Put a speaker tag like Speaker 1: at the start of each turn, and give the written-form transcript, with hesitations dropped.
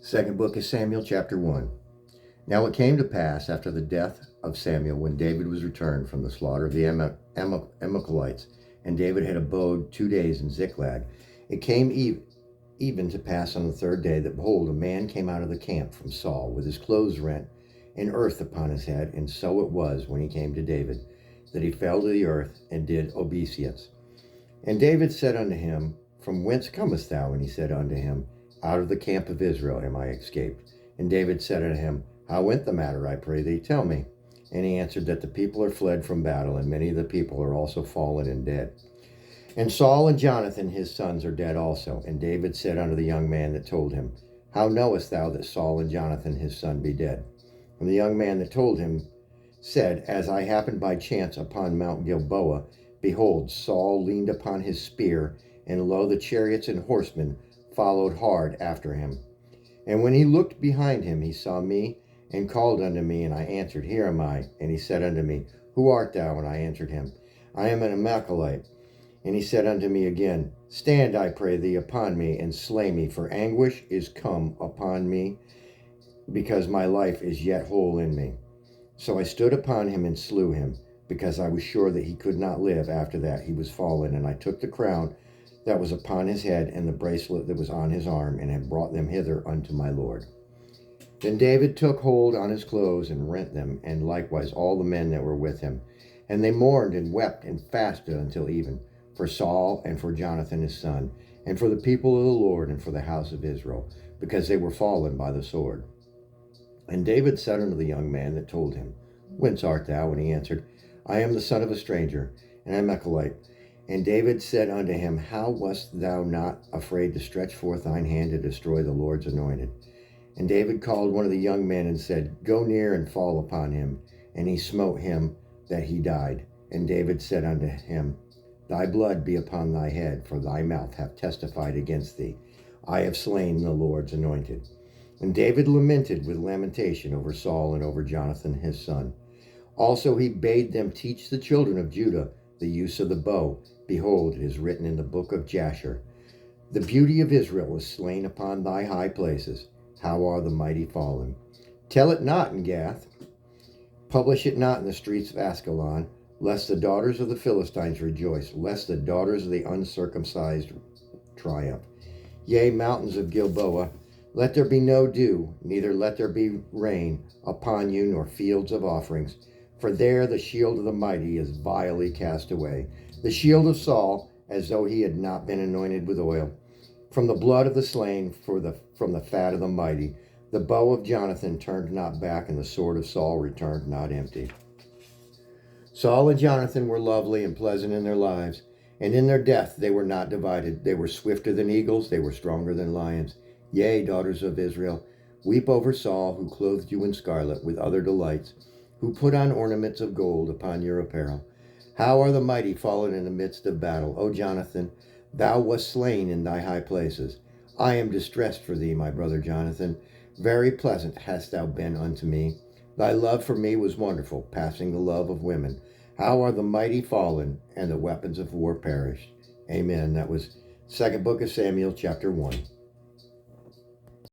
Speaker 1: Second book of Samuel, chapter 1. Now it came to pass after the death of Samuel, when David was returned from the slaughter of the Amalekites, and David had abode 2 days in Ziklag, it came even to pass on the third day that, behold, a man came out of the camp from Saul, with his clothes rent, and earth upon his head. And so it was, when he came to David, that he fell to the earth and did obeisance. And David said unto him, From whence comest thou? And he said unto him, Out of the camp of Israel am I escaped. And David said unto him, How went the matter, I pray thee, tell me. And he answered, That the people are fled from battle, and many of the people are also fallen and dead. And Saul and Jonathan his sons are dead also. And David said unto the young man that told him, How knowest thou that Saul and Jonathan his son be dead? And the young man that told him said, As I happened by chance upon Mount Gilboa, behold, Saul leaned upon his spear, and lo, the chariots and horsemen followed hard after him. And when he looked behind him, he saw me, and called unto me, and I answered, Here am I. And he said unto me, Who art thou? And I answered him, I am an Amalekite. And he said unto me again, Stand, I pray thee, upon me, and slay me, for anguish is come upon me, because my life is yet whole in me. So I stood upon him and slew him, because I was sure that he could not live after that he was fallen. And I took the crown that was upon his head, and the bracelet that was on his arm, and have brought them hither unto my Lord. Then David took hold on his clothes, and rent them, and likewise all the men that were with him. And they mourned and wept and fasted until even, for Saul and for Jonathan his son, and for the people of the Lord, and for the house of Israel, because they were fallen by the sword. And David said unto the young man that told him, Whence art thou? And he answered, I am the son of a stranger, an Amalekite. And David said unto him, How wast thou not afraid to stretch forth thine hand to destroy the Lord's anointed? And David called one of the young men and said, Go near and fall upon him. And he smote him that he died. And David said unto him, Thy blood be upon thy head, for thy mouth hath testified against thee. I have slain the Lord's anointed. And David lamented with lamentation over Saul and over Jonathan his son. Also he bade them teach the children of Judah the use of the bow. Behold, it is written in the book of Jasher, The beauty of Israel is slain upon thy high places. How are the mighty fallen? Tell it not in Gath. Publish it not in the streets of Askelon, lest the daughters of the Philistines rejoice, lest the daughters of the uncircumcised triumph. Yea, mountains of Gilboa, let there be no dew, neither let there be rain upon you, nor fields of offerings. For there the shield of the mighty is vilely cast away, the shield of Saul, as though he had not been anointed with oil. From the blood of the slain, from the fat of the mighty, the bow of Jonathan turned not back, and the sword of Saul returned not empty. Saul and Jonathan were lovely and pleasant in their lives, and in their death they were not divided. They were swifter than eagles, they were stronger than lions. Yea, daughters of Israel, weep over Saul, who clothed you in scarlet with other delights, who put on ornaments of gold upon your apparel. How are the mighty fallen in the midst of battle? O Jonathan, thou wast slain in thy high places. I am distressed for thee, my brother Jonathan. Very pleasant hast thou been unto me. Thy love for me was wonderful, passing the love of women. How are the mighty fallen, and the weapons of war perished? Amen. That was second book of Samuel, chapter 1.